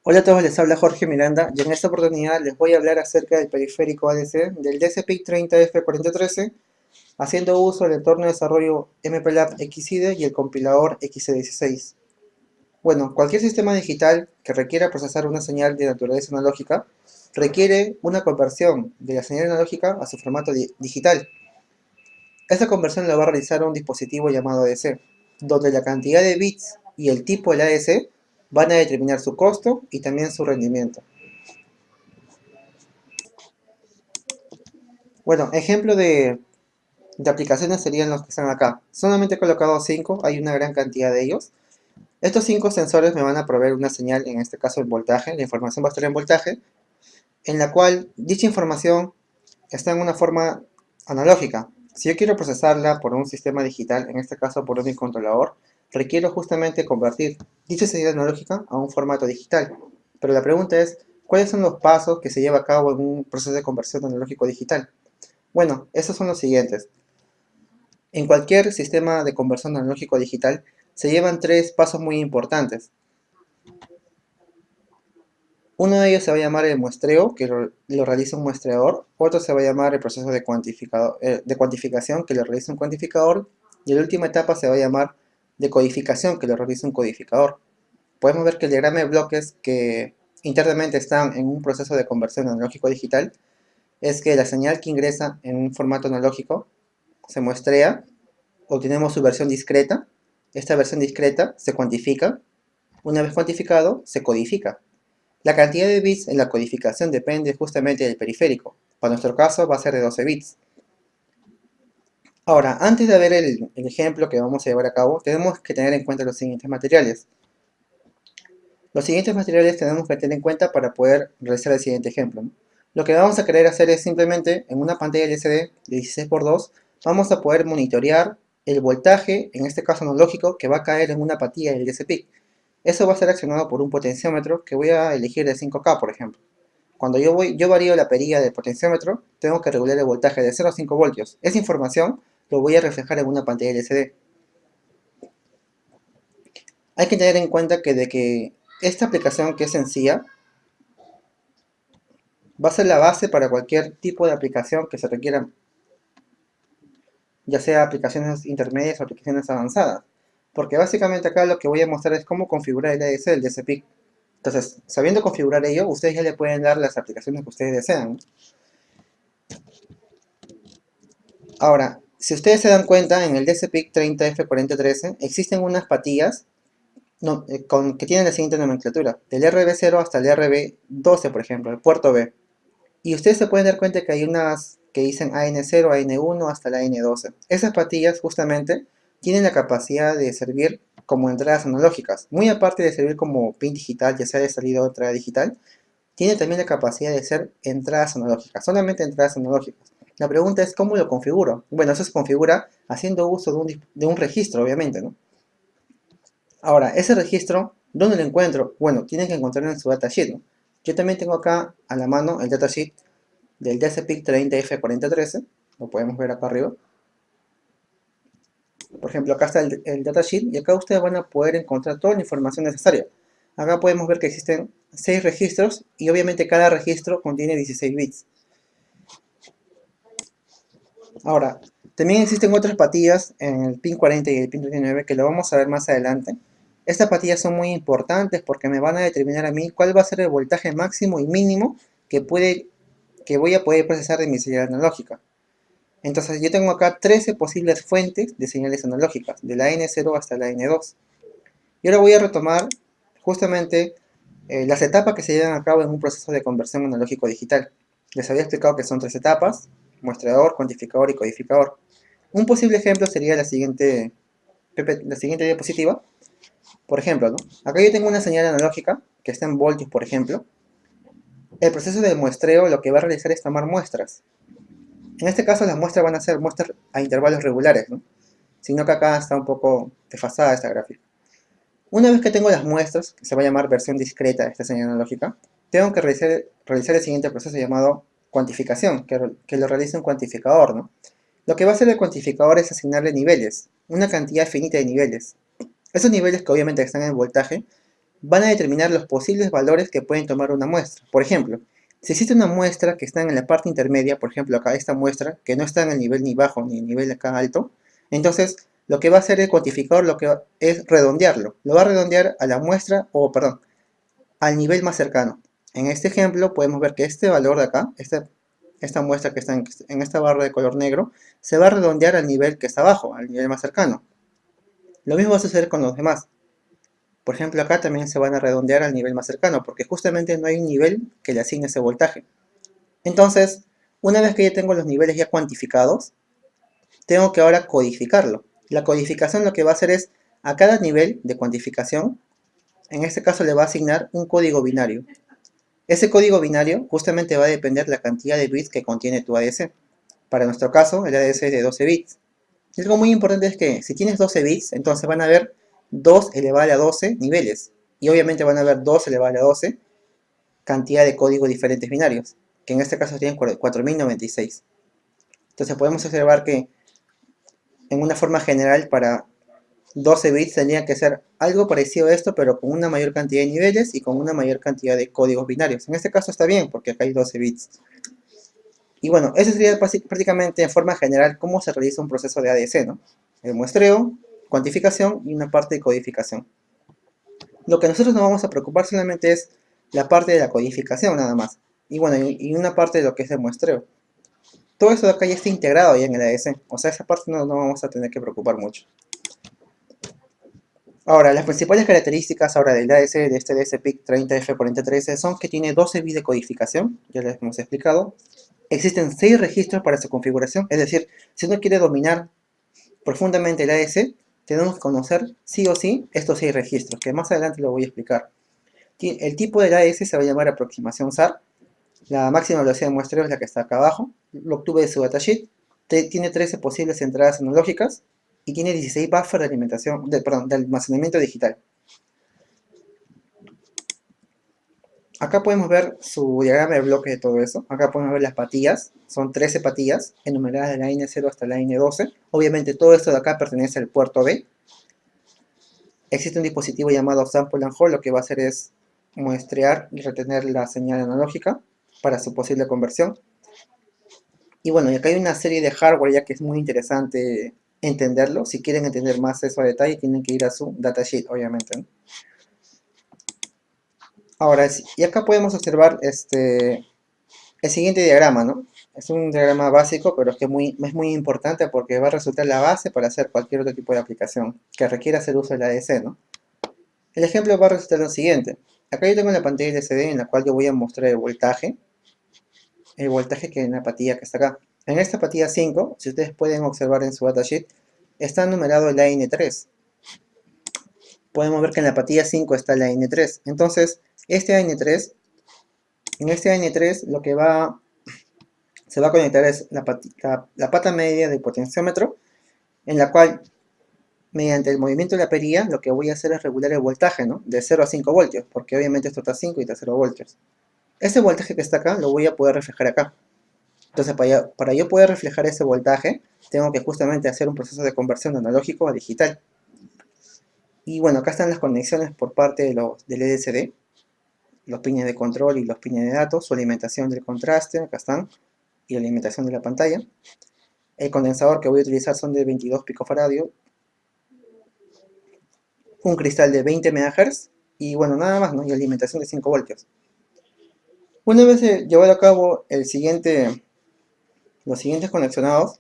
Hola a todos, les habla Jorge Miranda y en esta oportunidad les voy a hablar acerca del periférico ADC del DCPIC 30F4013 haciendo uso del entorno de desarrollo MPLAB XIDE y el compilador XC16. Bueno, cualquier sistema digital que requiera procesar una señal de naturaleza analógica requiere una conversión de la señal analógica a su formato digital. Esta conversión la va a realizar un dispositivo llamado ADC, donde la cantidad de bits y el tipo del ADC van a determinar su costo y también su rendimiento. Bueno, ejemplo de aplicaciones serían los que están acá. Solamente he colocado 5, hay una gran cantidad de ellos. Estos 5 sensores me van a proveer una señal, en este caso el voltaje, la información va a estar en voltaje, en la cual dicha información está en una forma analógica. Si yo quiero procesarla por un sistema digital, en este caso por un microcontrolador, requiero justamente convertir dicha señal analógica a un formato digital. Pero la pregunta es, ¿cuáles son los pasos que se lleva a cabo en un proceso de conversión analógico digital? Bueno, esos son los siguientes. En cualquier sistema de conversión analógico digital se llevan tres pasos muy importantes. Uno de ellos se va a llamar el muestreo, que lo realiza un muestreador. Otro se va a llamar el proceso de cuantificación, que lo realiza un cuantificador. Y la última etapa se va a llamar de codificación, que lo realiza un codificador. Podemos ver que el diagrama de bloques que internamente están en un proceso de conversión analógico digital es que la señal que ingresa en un formato analógico se muestrea, obtenemos su versión discreta. Esta versión discreta se cuantifica. Una vez cuantificado, se codifica. La cantidad de bits en la codificación depende justamente del periférico. Para nuestro caso va a ser de 12 bits. Ahora, antes de ver el ejemplo que vamos a llevar a cabo, tenemos que tener en cuenta los siguientes materiales. Los siguientes materiales tenemos que tener en cuenta para poder realizar el siguiente ejemplo, ¿no? Lo que vamos a querer hacer es simplemente, en una pantalla LCD de 16x2, vamos a poder monitorear el voltaje, en este caso analógico, que va a caer en una patilla del DCPIC. Eso va a ser accionado por un potenciómetro que voy a elegir de 5K, por ejemplo. Cuando yo varío la perilla del potenciómetro, tengo que regular el voltaje de 0 a 5 voltios. Esa información lo voy a reflejar en una pantalla LCD. Hay que tener en cuenta que esta aplicación, que es sencilla, va a ser la base para cualquier tipo de aplicación que se requiera, ya sea aplicaciones intermedias o aplicaciones avanzadas. Porque básicamente acá lo que voy a mostrar es cómo configurar el ADC del DCPIC. Entonces, sabiendo configurar ello, ustedes ya le pueden dar las aplicaciones que ustedes desean. Ahora, si ustedes se dan cuenta, en el DCPIC 30F4013 existen unas patillas que tienen la siguiente nomenclatura, del RB0 hasta el RB12, por ejemplo, el puerto B. Y ustedes se pueden dar cuenta que hay unas que dicen AN0, AN1 hasta la AN12. Esas patillas justamente tienen la capacidad de servir como entradas analógicas. Muy aparte de servir como pin digital, ya sea de salida o entrada digital, tiene también la capacidad de ser entradas analógicas, solamente entradas analógicas. La pregunta es cómo lo configuro. Bueno, eso se configura haciendo uso de un registro, obviamente, ¿no? Ahora, ese registro, ¿dónde lo encuentro? Bueno, tienen que encontrarlo en su datasheet, ¿no? Yo también tengo acá a la mano el datasheet del DCPIC 30F4013, lo podemos ver acá arriba. Por ejemplo, acá está el datasheet y acá ustedes van a poder encontrar toda la información necesaria. Acá podemos ver que existen 6 registros y obviamente cada registro contiene 16 bits. Ahora, también existen otras patillas en el pin 40 y el pin 39 que lo vamos a ver más adelante. Estas patillas son muy importantes porque me van a determinar a mí cuál va a ser el voltaje máximo y mínimo que voy a poder procesar de mi señal analógica. Entonces yo tengo acá 13 posibles fuentes de señales analógicas, de la N0 hasta la N2. Y ahora voy a retomar justamente las etapas que se llevan a cabo en un proceso de conversión analógico digital. Les había explicado que son 3 etapas: muestreador, cuantificador y codificador. Un posible ejemplo sería la siguiente diapositiva. Por ejemplo, ¿no? Acá yo tengo una señal analógica que está en voltios, por ejemplo. El proceso de muestreo lo que va a realizar es tomar muestras. En este caso las muestras van a ser muestras a intervalos regulares, ¿no? Sino que acá está un poco desfasada esta gráfica. Una vez que tengo las muestras, que se va a llamar versión discreta de esta señal analógica, tengo que realizar el siguiente proceso llamado cuantificación, que lo realiza un cuantificador, ¿no? Lo que va a hacer el cuantificador es asignarle niveles, una cantidad finita de niveles. Esos niveles, que obviamente están en voltaje, van a determinar los posibles valores que pueden tomar una muestra. Por ejemplo, si existe una muestra que está en la parte intermedia, por ejemplo acá esta muestra, que no está en el nivel ni bajo ni en el nivel acá alto, entonces lo que va a hacer el cuantificador lo que es redondearlo. Lo va a redondear a la muestra, o perdón, al nivel más cercano. En este ejemplo podemos ver que este valor de acá, esta muestra que está en esta barra de color negro, se va a redondear al nivel que está abajo, al nivel más cercano. Lo mismo va a suceder con los demás. Por ejemplo, acá también se van a redondear al nivel más cercano, porque justamente no hay un nivel que le asigne ese voltaje. Entonces, una vez que ya tengo los niveles ya cuantificados, tengo que ahora codificarlo. La codificación lo que va a hacer es, a cada nivel de cuantificación, en este caso le va a asignar un código binario. Ese código binario justamente va a depender de la cantidad de bits que contiene tu ADC. Para nuestro caso, el ADC es de 12 bits. Y algo muy importante es que si tienes 12 bits, entonces van a haber 2 elevado a 12 niveles. Y obviamente van a haber 2 elevado a 12 cantidad de códigos diferentes binarios, que en este caso tienen 4096. Entonces podemos observar que en una forma general para 12 bits tendría que ser algo parecido a esto, pero con una mayor cantidad de niveles y con una mayor cantidad de códigos binarios. En este caso está bien, porque acá hay 12 bits. Y bueno, eso sería prácticamente en forma general cómo se realiza un proceso de ADC, ¿no? El muestreo, cuantificación y una parte de codificación. Lo que nosotros nos vamos a preocupar solamente es la parte de la codificación nada más. Y bueno, y una parte de lo que es el muestreo. Todo eso de acá ya está integrado ya en el ADC. O sea, esa parte no vamos a tener que preocupar mucho. Ahora, las principales características ahora del ADC de este DSPIC 30F4013 son que tiene 12 bits de codificación, ya les hemos explicado. Existen 6 registros para su configuración, es decir, si uno quiere dominar profundamente el ADC, tenemos que conocer sí o sí estos 6 registros, que más adelante lo voy a explicar. El tipo del ADC se va a llamar aproximación SAR. La máxima velocidad de muestreo es la que está acá abajo. Lo obtuve de su datasheet. Tiene 13 posibles entradas analógicas y tiene 16 buffers de alimentación, de almacenamiento digital. Acá podemos ver su diagrama de bloque de todo eso. Acá podemos ver las patillas. Son 13 patillas, enumeradas de la N0 hasta la N12. Obviamente todo esto de acá pertenece al puerto B. Existe un dispositivo llamado Sample and Hold, lo que va a hacer es muestrear y retener la señal analógica para su posible conversión. Y bueno, y acá hay una serie de hardware ya que es muy interesante entenderlo. Si quieren entender más eso a detalle, tienen que ir a su datasheet, obviamente, ¿no? Ahora, y acá podemos observar el siguiente diagrama, ¿no? Es un diagrama básico, pero es que es muy importante porque va a resultar la base para hacer cualquier otro tipo de aplicación que requiera hacer uso del ADC, ¿no? El ejemplo va a resultar lo siguiente. Acá yo tengo la pantalla LCD en la cual yo voy a mostrar el voltaje que en la patilla que está acá. En esta patilla 5, si ustedes pueden observar en su datasheet, está numerado el AN3. Podemos ver que en la patilla 5 está la AN3. Entonces, este AN3, en este AN3 lo que se va a conectar es la pata media del potenciómetro, en la cual, mediante el movimiento de la perilla, lo que voy a hacer es regular el voltaje, ¿no? De 0 a 5 voltios, porque obviamente esto está a 5 y está a 0 voltios. Este voltaje que está acá, lo voy a poder reflejar acá. Entonces, para yo poder reflejar ese voltaje, tengo que justamente hacer un proceso de conversión de analógico a digital. Y bueno, acá están las conexiones por parte del LCD, los pines de control y los pines de datos, su alimentación del contraste, acá están, y la alimentación de la pantalla. El condensador que voy a utilizar son de 22 picofaradio, un cristal de 20 MHz, y bueno, nada más, ¿no? Y alimentación de 5 voltios. Una vez llevado a cabo los siguientes conexionados,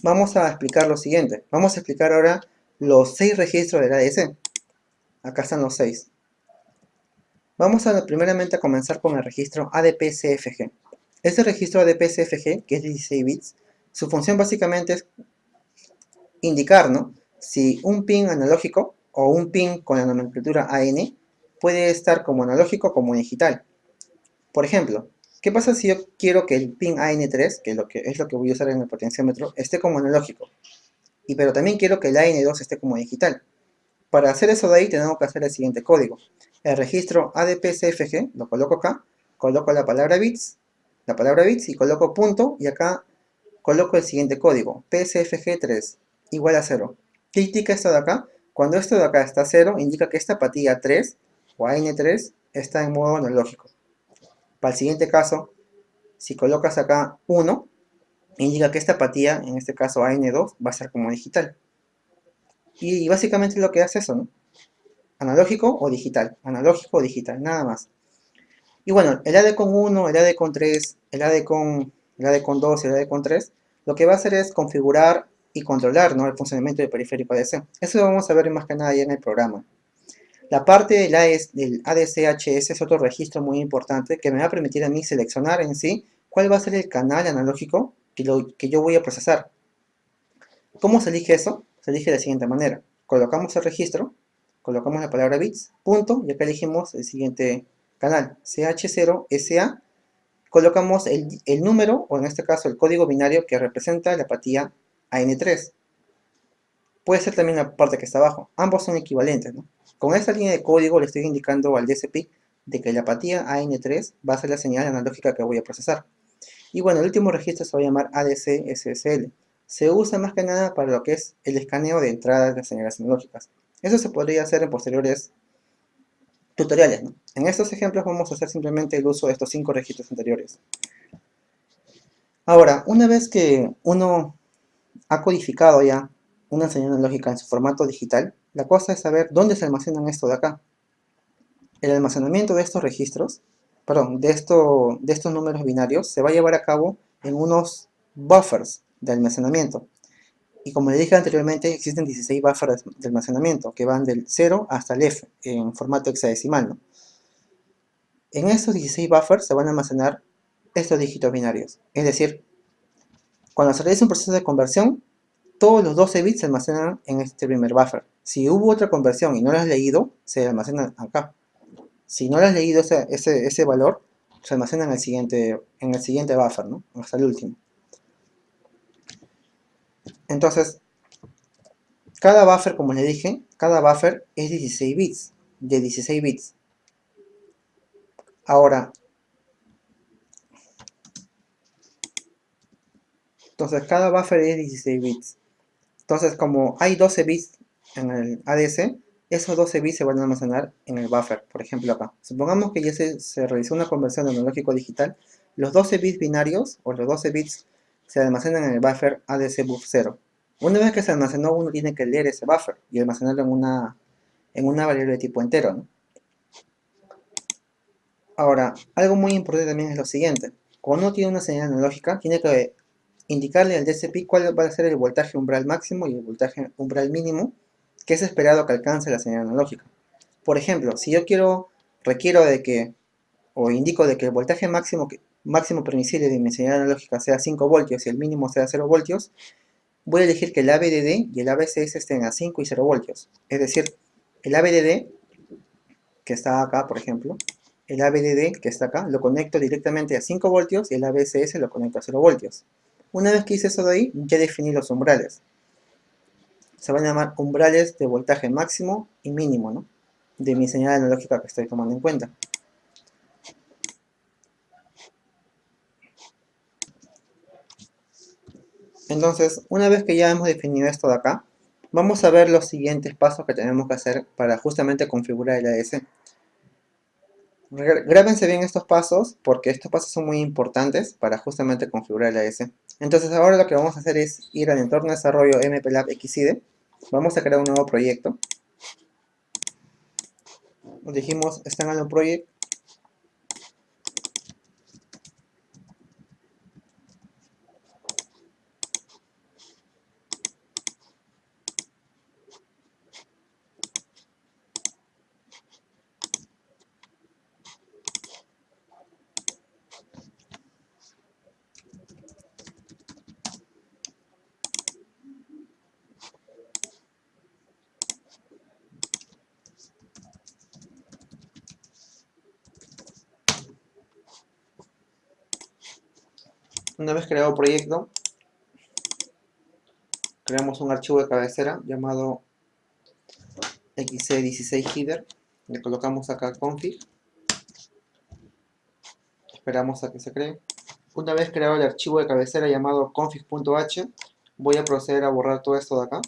vamos a explicar lo siguiente. Vamos a explicar ahora los 6 registros del ADC. Acá están los 6. Vamos primeramente a comenzar con el registro ADP-CFG. Este registro ADP-CFG, que es de 16 bits, su función básicamente es indicar, ¿no?, si un pin analógico o un pin con la nomenclatura AN puede estar como analógico o como digital. Por ejemplo, ¿qué pasa si yo quiero que el pin AN3, que es lo que voy a usar en el potenciómetro, esté como analógico? Pero también quiero que el AN2 esté como digital. Para hacer eso de ahí tenemos que hacer el siguiente código. El registro ADP-CFG lo coloco acá, coloco la palabra bits y coloco punto, y acá coloco el siguiente código, PCFG3 igual a 0. ¿Qué indica esto de acá? Cuando esto de acá está a 0, indica que esta patilla 3 o AN3 está en modo analógico. Para el siguiente caso, si colocas acá 1, indica que esta apatía, en este caso AN2, va a ser como digital. Y básicamente lo que hace eso, ¿no? Analógico o digital, nada más. Y bueno, el AD con 1, el AD con 3, el AD con 2 y el AD con 3, lo que va a hacer es configurar y controlar, ¿no?, el funcionamiento del periférico ADC. Eso lo vamos a ver más que nada ya en el programa. La parte del ADC-HS es otro registro muy importante que me va a permitir a mí seleccionar en sí cuál va a ser el canal analógico que yo voy a procesar. ¿Cómo se elige eso? Se elige de la siguiente manera. Colocamos el registro, colocamos la palabra bits, punto, y acá elegimos el siguiente canal, CH0SA, colocamos el número, o en este caso el código binario que representa la apatía AN3. Puede ser también la parte que está abajo. Ambos son equivalentes, ¿no? Con esta línea de código le estoy indicando al DSP de que la apatía AN3 va a ser la señal analógica que voy a procesar. Y bueno, el último registro se va a llamar ADC-SSL. Se usa más que nada para lo que es el escaneo de entradas de señales analógicas. Eso se podría hacer en posteriores tutoriales, ¿no? En estos ejemplos vamos a hacer simplemente el uso de estos 5 registros anteriores. Ahora, una vez que uno ha codificado ya una señal analógica en su formato digital, la cosa es saber dónde se almacenan esto de acá. El almacenamiento de estos registros, perdón, de estos números binarios se va a llevar a cabo en unos buffers de almacenamiento. Y como le dije anteriormente, existen 16 buffers de almacenamiento que van del 0 hasta el F en formato hexadecimal, ¿no? En estos 16 buffers se van a almacenar estos dígitos binarios. Es decir, cuando se realiza un proceso de conversión, todos los 12 bits se almacenan en este primer buffer. Si hubo otra conversión y no lo has leído, se almacena acá. Si no lo has leído ese valor, se almacena en el siguiente buffer, ¿no? Hasta el último. Entonces, cada buffer, como le dije, cada buffer es 16 bits, de 16 bits. Ahora, entonces cada buffer es 16 bits. Entonces, como hay 12 bits en el ADC, esos 12 bits se van a almacenar en el buffer, por ejemplo acá. Supongamos que ya se realizó una conversión de analógico a digital, los 12 bits binarios, o los 12 bits, se almacenan en el buffer ADC buff 0. Una vez que se almacenó, uno tiene que leer ese buffer y almacenarlo en una variable de tipo entero, ¿no? Ahora, algo muy importante también es lo siguiente. Cuando uno tiene una señal analógica, tiene que indicarle al DSP cuál va a ser el voltaje umbral máximo y el voltaje umbral mínimo que es esperado que alcance la señal analógica. Por ejemplo, si yo requiero de que, o indico de que el voltaje máximo permisible de mi señal analógica sea 5 voltios y el mínimo sea 0 voltios, voy a elegir que el ABDD y el ABCS estén a 5 y 0 voltios. Es decir, el ABDD, que está acá, por ejemplo, el ABDD, que está acá, lo conecto directamente a 5 voltios y el ABCS lo conecto a 0 voltios. Una vez que hice eso de ahí, ya definí los umbrales. Se van a llamar umbrales de voltaje máximo y mínimo, ¿no?, de mi señal analógica que estoy tomando en cuenta. Entonces, una vez que ya hemos definido esto de acá, vamos a ver los siguientes pasos que tenemos que hacer para justamente configurar el ADC. Grábense bien estos pasos porque estos pasos son muy importantes para justamente configurar el ADC. Entonces ahora lo que vamos a hacer es ir al entorno de desarrollo MPLAB XIDE. Vamos a crear un nuevo proyecto. Nos dijimos Standalone Project. Una vez creado el proyecto, creamos un archivo de cabecera llamado XC16header. Le colocamos acá config. Esperamos a que se cree. Una vez creado el archivo de cabecera llamado config.h, voy a proceder a borrar todo esto de acá.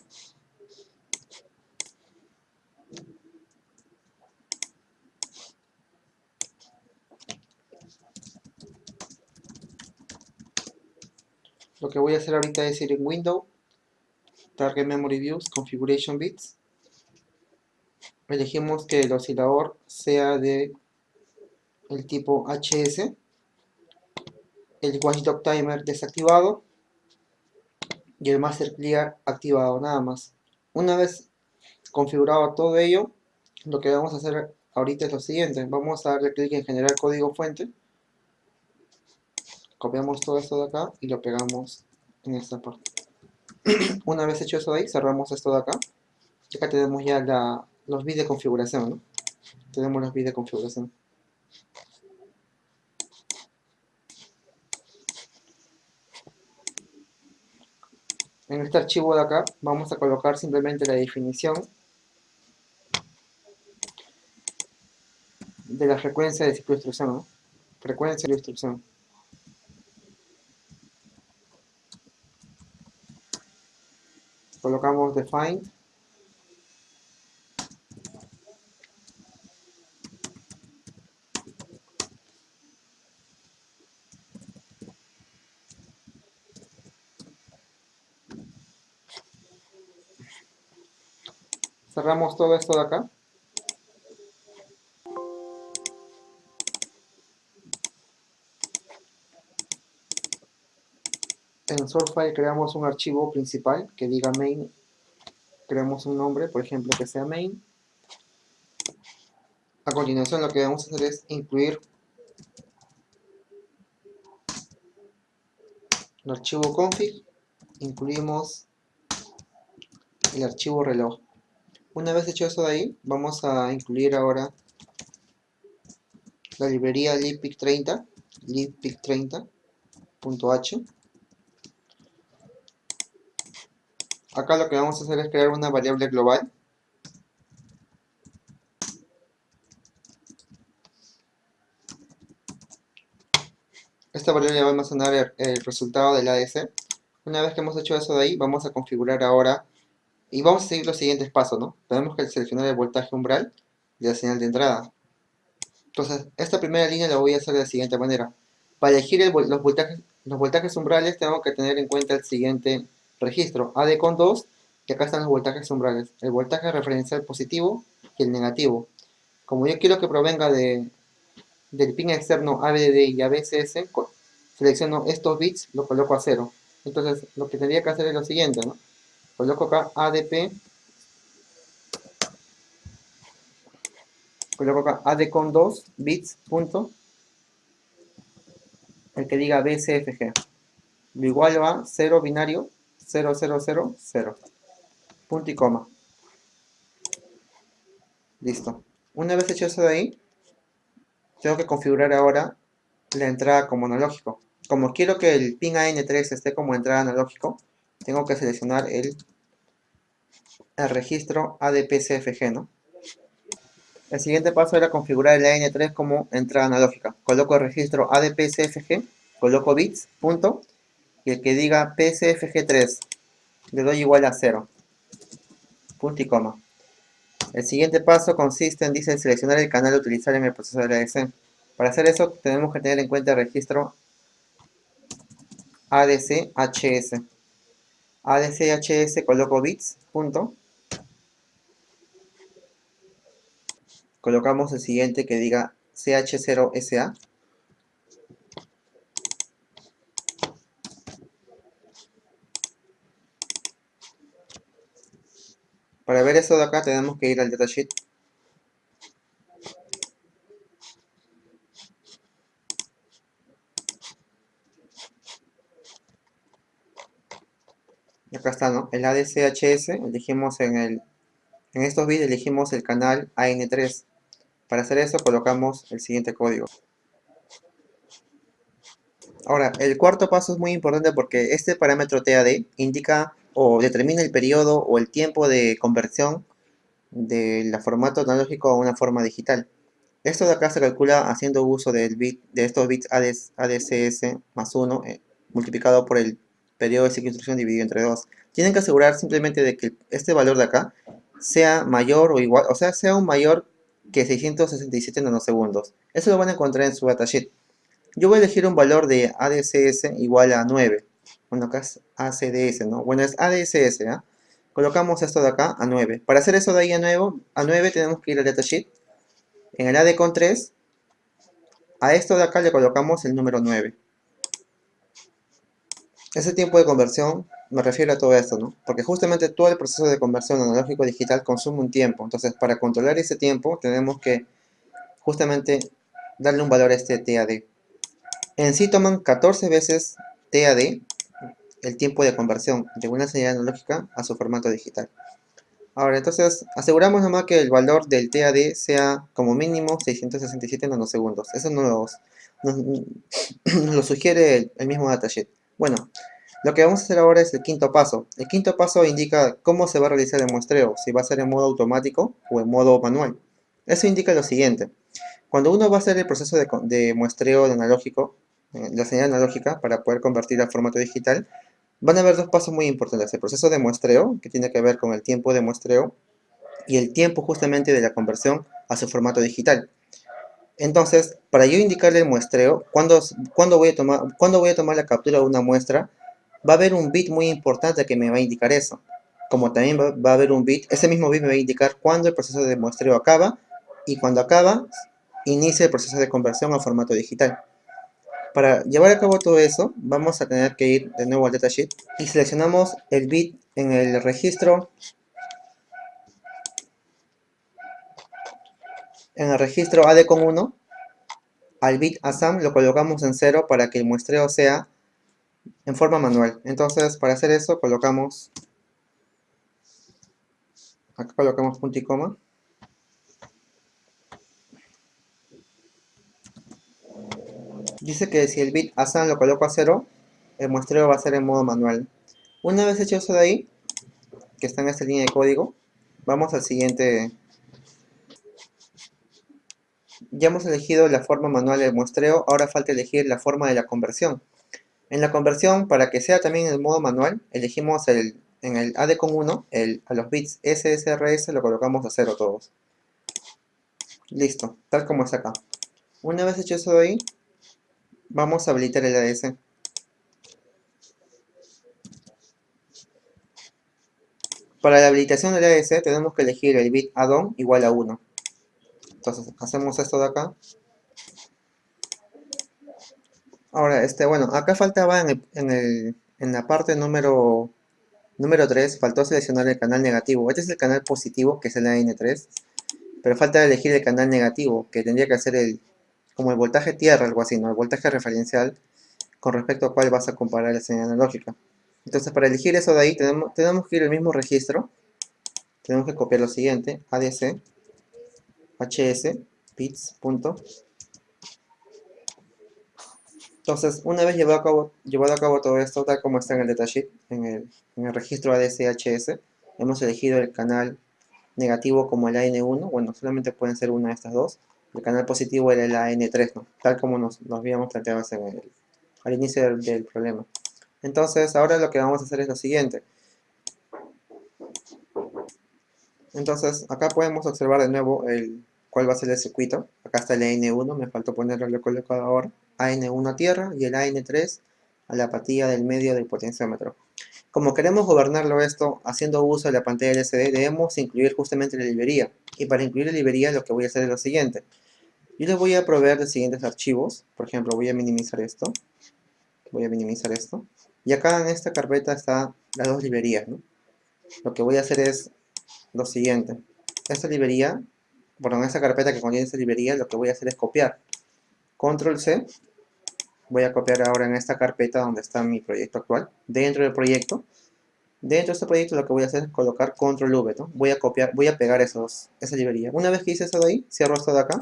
Lo que voy a hacer ahorita es ir en Window, Target Memory Views, Configuration Bits. Elegimos que el oscilador sea de el tipo HS, el Watchdog Timer desactivado y el Master Clear activado, nada más. Una vez configurado todo ello, lo que vamos a hacer ahorita es lo siguiente. Vamos a darle clic en generar código fuente, copiamos todo esto de acá y lo pegamos en esta parte. Una vez hecho eso de ahí, cerramos esto de acá. Y acá tenemos ya los bits de configuración, ¿no? Tenemos los bits de configuración. En este archivo de acá vamos a colocar simplemente la definición de la frecuencia de ciclo de instrucción, ¿no? Frecuencia de instrucción. Colocamos define. Cerramos todo esto de acá. En source file creamos un archivo principal que diga main. Creamos un nombre, por ejemplo, que sea main. A continuación lo que vamos a hacer es incluir el archivo config. Incluimos el archivo reloj. Una vez hecho eso de ahí, vamos a incluir ahora la librería libpic30, libpic30.h. Acá lo que vamos a hacer es crear una variable global. Esta variable va a almacenar el resultado del ADC. Una vez que hemos hecho eso de ahí, vamos a configurar ahora y vamos a seguir los siguientes pasos, ¿no? Tenemos que seleccionar el voltaje umbral de la señal de entrada. Entonces, esta primera línea la voy a hacer de la siguiente manera. Para elegir los voltajes umbrales tengo que tener en cuenta el siguiente registro, AD con 2, y acá están los voltajes umbrales, el voltaje referencial positivo y el negativo. Como yo quiero que provenga del pin externo ABDD y ABCS, selecciono estos bits, lo coloco a 0. Entonces, lo que tendría que hacer es lo siguiente, ¿no? Coloco acá ADP, coloco acá AD con 2 bits, punto, el que diga BCFG. Lo igual a 0 binario 0000, punto y coma. Listo. Una vez hecho eso de ahí, tengo que configurar ahora la entrada como analógico. Como quiero que el pin AN3 esté como entrada analógico, tengo que seleccionar el registro ADP-CFG, ¿no? El siguiente paso era configurar el AN3 como entrada analógica. Coloco el registro ADP-CFG, coloco bits, punto, y el que diga PCFG3 le doy igual a 0, punto y coma. El siguiente paso consiste en, dice, seleccionar el canal a utilizar en el procesador ADC. Para hacer eso tenemos que tener en cuenta el registro ADC-HS. ADC-HS coloco bits, punto. Colocamos el siguiente que diga CH0SA. Para ver eso de acá tenemos que ir al datasheet. Y acá está, ¿no? El ADCHS, elegimos en estos bits elegimos el canal AN3. Para hacer eso colocamos el siguiente código. Ahora, el cuarto paso es muy importante porque este parámetro TAD indica o determina el periodo o el tiempo de conversión del formato analógico a una forma digital. Esto de acá se calcula haciendo uso de estos bits ADCS más 1 multiplicado por el periodo de ciclo de instrucción dividido entre 2. Tienen que asegurar simplemente de que este valor de acá sea mayor o igual, o sea, sea un mayor que 667 nanosegundos. Eso lo van a encontrar en su datasheet. Yo voy a elegir un valor de ADCS igual a 9. Bueno, acá es ACDS, ¿no? Bueno, es ADSS, ¿ah? Colocamos esto de acá a 9. Para hacer eso de ahí a 9 tenemos que ir al datasheet. En el AD con 3, a esto de acá le colocamos el número 9. Ese tiempo de conversión me refiero a todo esto, ¿no? Porque justamente todo el proceso de conversión analógico a digital consume un tiempo. Entonces, para controlar ese tiempo, tenemos que justamente darle un valor a este TAD. En sí toman 14 veces TAD el tiempo de conversión de una señal analógica a su formato digital. Ahora, entonces, aseguramos nomás que el valor del TAD sea como mínimo 667 nanosegundos. Eso nos lo sugiere el mismo datasheet. Bueno, lo que vamos a hacer ahora es el quinto paso. El quinto paso indica cómo se va a realizar el muestreo, si va a ser en modo automático o en modo manual. Eso indica lo siguiente. Cuando uno va a hacer el proceso de muestreo de analógico, la señal analógica, para poder convertirla a formato digital, van a haber dos pasos muy importantes. El proceso de muestreo, que tiene que ver con el tiempo de muestreo, y el tiempo justamente de la conversión a su formato digital. Entonces, para yo indicarle el muestreo, cuando voy a tomar la captura de una muestra, va a haber un bit muy importante que me va a indicar eso. Como también va a haber un bit, ese mismo bit me va a indicar cuándo el proceso de muestreo acaba, y cuando acaba, inicia el proceso de conversión a formato digital. Para llevar a cabo todo eso, vamos a tener que ir de nuevo al datasheet y seleccionamos el bit en el registro AD con 1, al bit ASAM lo colocamos en 0 para que el muestreo sea en forma manual. Entonces, para hacer eso, acá colocamos punto y coma. Dice que si el bit ASAM lo coloco a 0, el muestreo va a ser en modo manual. Una vez hecho eso de ahí, que está en esta línea de código, vamos al siguiente. Ya hemos elegido la forma manual del muestreo, ahora falta elegir la forma de la conversión. En la conversión, para que sea también en el modo manual, elegimos en el AD con 1, a los bits SSRS lo colocamos a 0 todos. Listo, tal como está acá. Una vez hecho eso de ahí, vamos a habilitar el ADS. Para la habilitación del ADS tenemos que elegir el bit add-on igual a 1. Entonces hacemos esto de acá. Ahora, bueno, acá faltaba en la parte número 3, faltó seleccionar el canal negativo. Este es el canal positivo, que es el AN3. Pero falta elegir el canal negativo, que tendría que ser como el voltaje tierra, algo así, ¿no? El voltaje referencial con respecto a cuál vas a comparar la señal analógica. Entonces, para elegir eso de ahí, tenemos que ir al mismo registro. Tenemos que copiar lo siguiente, ADC, HS, bits, punto. Entonces, una vez llevado a cabo todo esto, tal como está en el datasheet, en el registro ADC-HS, hemos elegido el canal negativo como el AN1, bueno, solamente pueden ser una de estas dos. El canal positivo era el AN3, ¿no? Tal como nos habíamos planteado al inicio del problema. Entonces, ahora lo que vamos a hacer es lo siguiente. Entonces, acá podemos observar de nuevo cuál va a ser el circuito. Acá está el AN1, me faltó ponerlo en el colocador. AN1 a tierra y el AN3 a la patilla del medio del potenciómetro. Como queremos gobernarlo esto haciendo uso de la pantalla LCD, debemos incluir justamente la librería. Y para incluir la librería lo que voy a hacer es lo siguiente. Yo les voy a proveer de siguientes archivos. Por ejemplo, voy a minimizar esto. Y acá en esta carpeta están las dos librerías, ¿no? Lo que voy a hacer es lo siguiente. Esta librería, bueno, en esta carpeta que contiene esta librería, lo que voy a hacer es copiar. Control C. Voy a copiar ahora en esta carpeta donde está mi proyecto actual. Dentro de este proyecto lo que voy a hacer es colocar control V, ¿no? Voy a pegar esa librería. Una vez que hice eso de ahí, cierro esto de acá.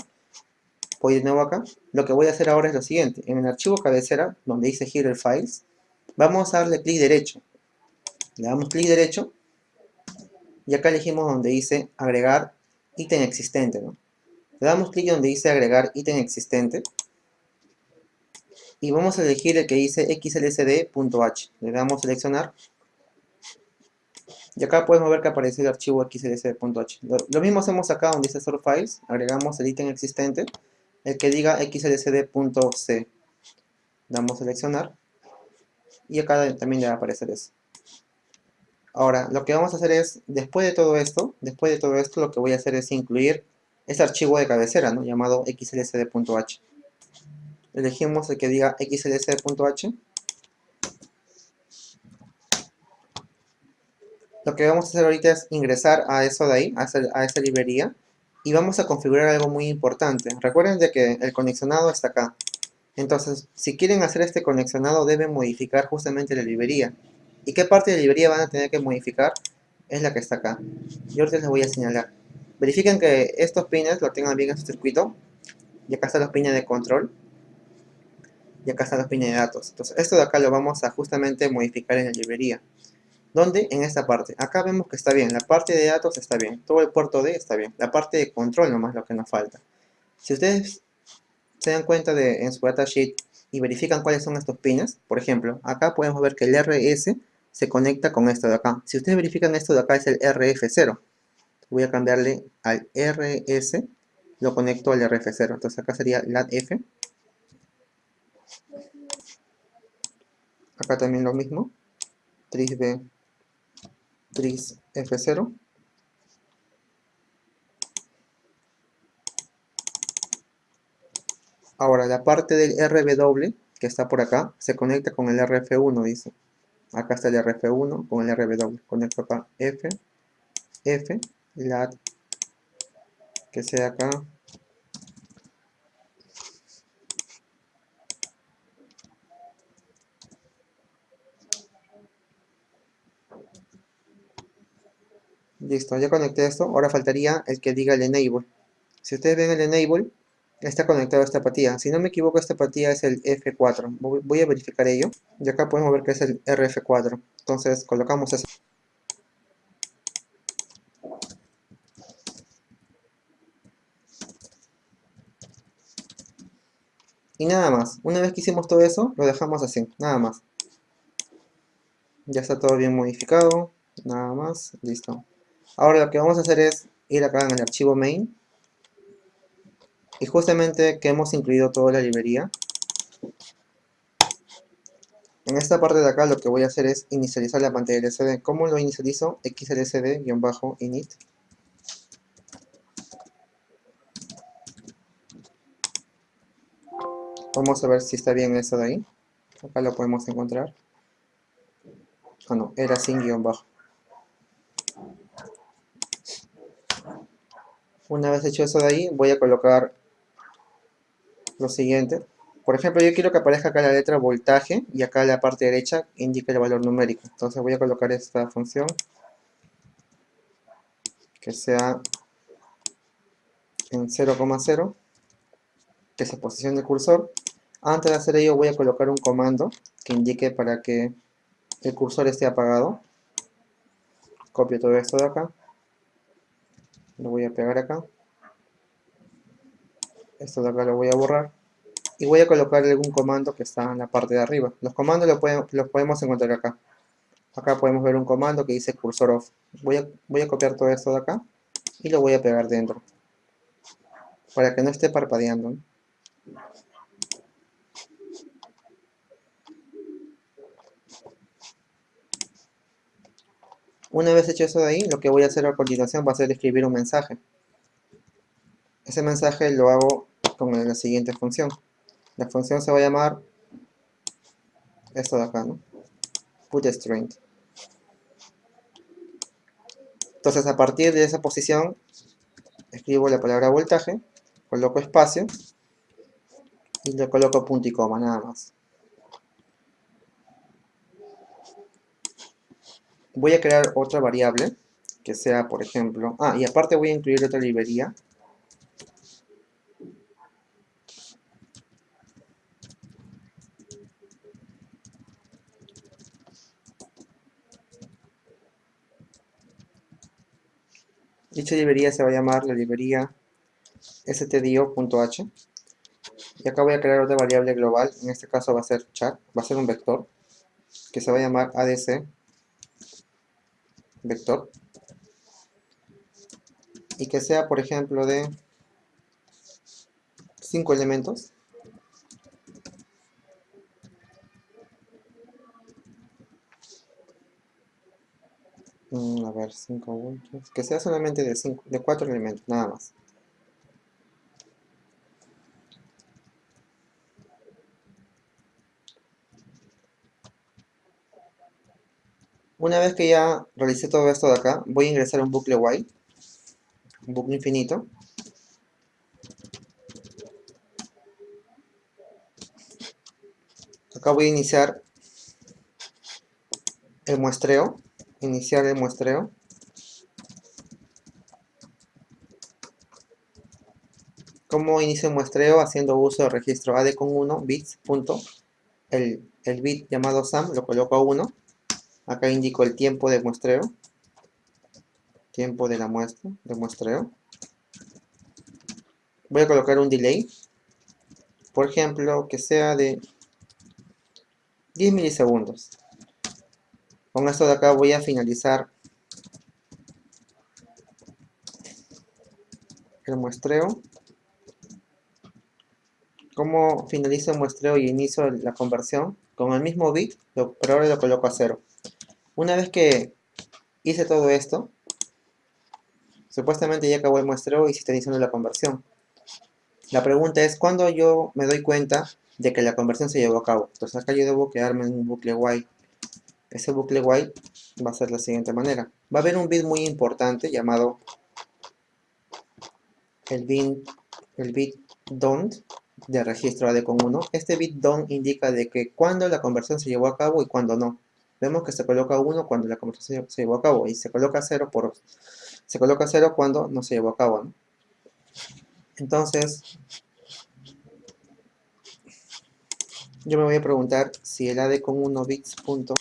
Voy de nuevo acá. Lo que voy a hacer ahora es lo siguiente. En el archivo cabecera, donde dice Header Files, vamos a darle clic derecho. Le damos clic derecho. Y acá elegimos donde dice agregar ítem existente, ¿no? Le damos clic donde dice agregar ítem existente. Y vamos a elegir el que dice xlsd.h. Le damos seleccionar. Y acá podemos ver que aparece el archivo xlsd.h. Lo mismo hacemos acá donde dice Sort Files. Agregamos el ítem existente. El que diga xlsd.c. Damos seleccionar. y acá también le va a aparecer eso. Ahora, lo que vamos a hacer es, después de todo esto, lo que voy a hacer es incluir este archivo de cabecera, ¿no? Llamado xlsd.h. Elegimos el que diga xlsd.h. Lo que vamos a hacer ahorita es ingresar a eso de ahí, a esa librería, y vamos a configurar algo muy importante. Recuerden de que el conexionado está acá. Entonces, si quieren hacer este conexionado, deben modificar justamente la librería. ¿Y qué parte de la librería van a tener que modificar? Es la que está acá. Y ahorita les voy a señalar. Verifiquen que estos pines lo tengan bien en su circuito. Y acá están los pines de control. Y acá están los pines de datos. Entonces, esto de acá lo vamos a justamente modificar en la librería. ¿Dónde? En esta parte. Acá vemos que está bien. La parte de datos está bien. Todo el puerto D está bien. La parte de control nomás lo que nos falta. Si ustedes se dan cuenta en su datasheet y verifican cuáles son estos pines, por ejemplo, acá podemos ver que el RS se conecta con esto de acá. Si ustedes verifican esto de acá es el RF0. Voy a cambiarle al RS, lo conecto al RF0. Entonces acá sería LADF. Acá también lo mismo. TRISB, TRISF0. Ahora la parte del RW que está por acá se conecta con el RF1, dice. Acá está el RF1 con el RW. Conecto acá F, F, LAD, que sea acá. Listo, ya conecté esto. Ahora faltaría el que diga el enable. Si ustedes ven el enable, está conectado a esta apatía. Si no me equivoco, esta apatía es el F4. Voy a verificar ello. Y acá podemos ver que es el RF4. Entonces colocamos eso. Y nada más. Una vez que hicimos todo eso, lo dejamos así. Nada más. Ya está todo bien modificado. Nada más. Listo. Ahora lo que vamos a hacer es ir acá en el archivo main. Y justamente que hemos incluido toda la librería. En esta parte de acá lo que voy a hacer es inicializar la pantalla LCD. ¿Cómo lo inicializo? xlsd-init. Vamos a ver si está bien eso de ahí. Acá lo podemos encontrar. Ah, no, era sin guión bajo. Una vez hecho eso de ahí, voy a colocar lo siguiente. Por ejemplo, yo quiero que aparezca acá la letra voltaje y acá la parte derecha indique el valor numérico. Entonces voy a colocar esta función que sea en 0,0, que se posicione el cursor. Antes de hacer ello voy a colocar un comando que indique para que el cursor esté apagado. Copio todo esto de acá. Lo voy a pegar acá. Esto de acá lo voy a borrar. Y voy a colocar algún comando que está en la parte de arriba. Los comandos los podemos encontrar acá. Acá podemos ver un comando que dice cursor off. Voy a copiar todo esto de acá y lo voy a pegar dentro. Para que no esté parpadeando, ¿no? Una vez hecho eso de ahí, lo que voy a hacer a continuación va a ser escribir un mensaje. Ese mensaje lo hago con la siguiente función. La función se va a llamar esto de acá, ¿no? PutString. Entonces a partir de esa posición escribo la palabra voltaje, coloco espacio y le coloco punto y coma, nada más. Voy a crear otra variable que sea, por ejemplo, y aparte voy a incluir otra librería. Dicha librería se va a llamar la librería stdio.h. Y acá voy a crear otra variable global, en este caso va a ser chat, va a ser un vector, que se va a llamar adc vector. Y que sea, por ejemplo, de 5 elementos. A ver, 5 voltios. Que sea solamente de 4 elementos, nada más. Una vez que ya realicé todo esto de acá, voy a ingresar un bucle while, un bucle infinito. Acá voy a iniciar el muestreo. Iniciar el muestreo. ¿Cómo inicio el muestreo? Haciendo uso del registro AD con 1 bits, punto. El bit llamado SAM lo coloco a 1. Acá indico el tiempo de muestreo. Tiempo de la muestra, de muestreo. Voy a colocar un delay. Por ejemplo, que sea de 10 milisegundos. Con esto de acá voy a finalizar el muestreo. ¿Cómo finalizo el muestreo y inicio la conversión? Con el mismo bit, pero ahora lo coloco a 0. Una vez que hice todo esto, supuestamente ya acabó el muestreo y se está iniciando la conversión. La pregunta es, ¿cuándo yo me doy cuenta de que la conversión se llevó a cabo? Entonces acá yo debo quedarme en un bucle while. Ese bucle while va a ser de la siguiente manera. Va a haber un bit muy importante llamado el bit don't de registro AD con 1. Este bit don't indica de que cuando la conversión se llevó a cabo y cuando no. Vemos que se coloca 1 cuando la conversión se llevó a cabo y se coloca 0 cuando no se llevó a cabo, ¿no? Entonces, yo me voy a preguntar si el AD con 1 bits punto,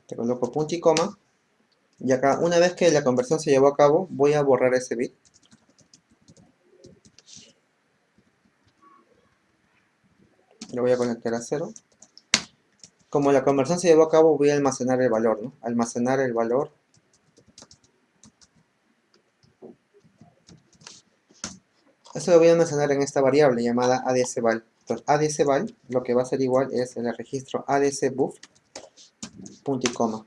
te coloco punto y coma, y acá una vez que la conversión se llevó a cabo, voy a borrar ese bit. Lo voy a conectar a 0. Como la conversión se llevó a cabo, voy a almacenar el valor, ¿no? Almacenar el valor. Esto lo voy a almacenar en esta variable llamada adsval. Entonces, adsval lo que va a ser igual es el registro adsbuff, punto y coma.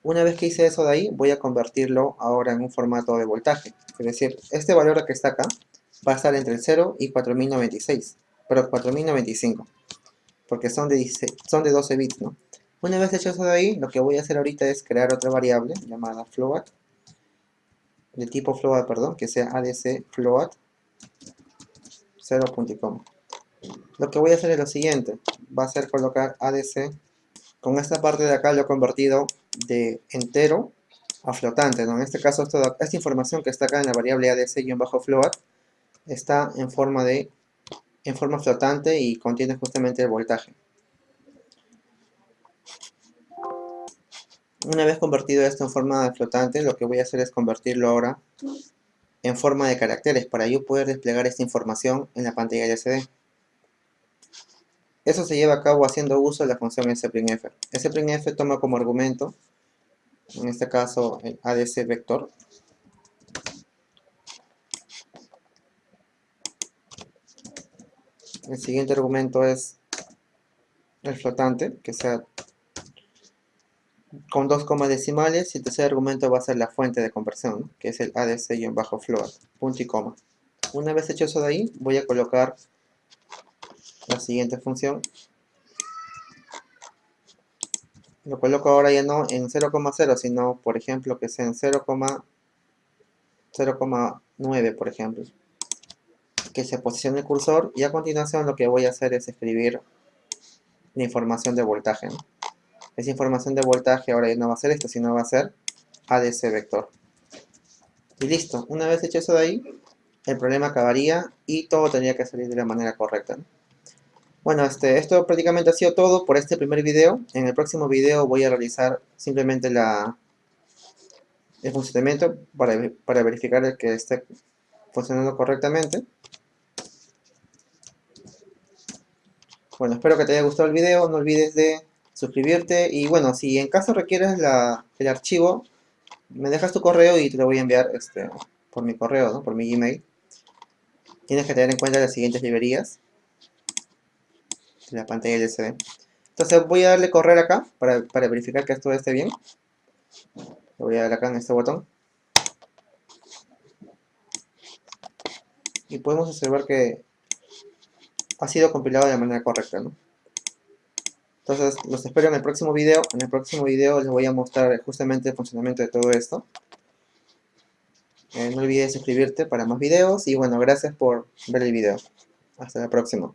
Una vez que hice eso de ahí, voy a convertirlo ahora en un formato de voltaje. Es decir, este valor que está acá va a estar entre el 0 y 4096, pero 4095, porque son de 12 bits, ¿no? Una vez hecho eso de ahí, lo que voy a hacer ahorita es crear otra variable llamada float, de tipo float, perdón, que sea adsfloat 0 punto y coma. Lo que voy a hacer es lo siguiente, va a ser colocar ADC, con esta parte de acá lo he convertido de entero a flotante, ¿no? En este caso esta información que está acá en la variable ADC-float está en forma flotante y contiene justamente el voltaje. Una vez convertido esto en forma flotante, lo que voy a hacer es convertirlo ahora en forma de caracteres para yo poder desplegar esta información en la pantalla LCD. Eso se lleva a cabo haciendo uso de la función sprintf. Sprintf toma como argumento, en este caso, el ADC vector. El siguiente argumento es el flotante, que sea con 2 comas decimales, y el tercer argumento va a ser la fuente de conversión, ¿no? Que es el ADC-float, punto y coma. Una vez hecho eso de ahí, voy a colocar la siguiente función. Lo coloco ahora ya no en 0,0, sino, por ejemplo, que sea en 0,9, por ejemplo. Que se posicione el cursor, y a continuación lo que voy a hacer es escribir la información de voltaje, ¿no? Esa información de voltaje ahora ya no va a ser esto, sino va a ser ADC vector. Y listo, una vez hecho eso de ahí, el problema acabaría y todo tendría que salir de la manera correcta, ¿no? Bueno, esto prácticamente ha sido todo por este primer video. En el próximo video voy a realizar simplemente el funcionamiento para verificar que esté funcionando correctamente. Bueno, espero que te haya gustado el video, no olvides de suscribirte y bueno, si en caso requieres el archivo, me dejas tu correo y te lo voy a enviar por mi correo, ¿no? Por mi Gmail. Tienes que tener en cuenta las siguientes librerías de la pantalla LCD. Entonces voy a darle correr acá para verificar que esto esté bien. Le voy a dar acá en este botón. Y podemos observar que ha sido compilado de manera correcta, ¿no? Entonces, los espero en el próximo video. En el próximo video les voy a mostrar justamente el funcionamiento de todo esto. No olvides suscribirte para más videos. Y bueno, gracias por ver el video. Hasta la próxima.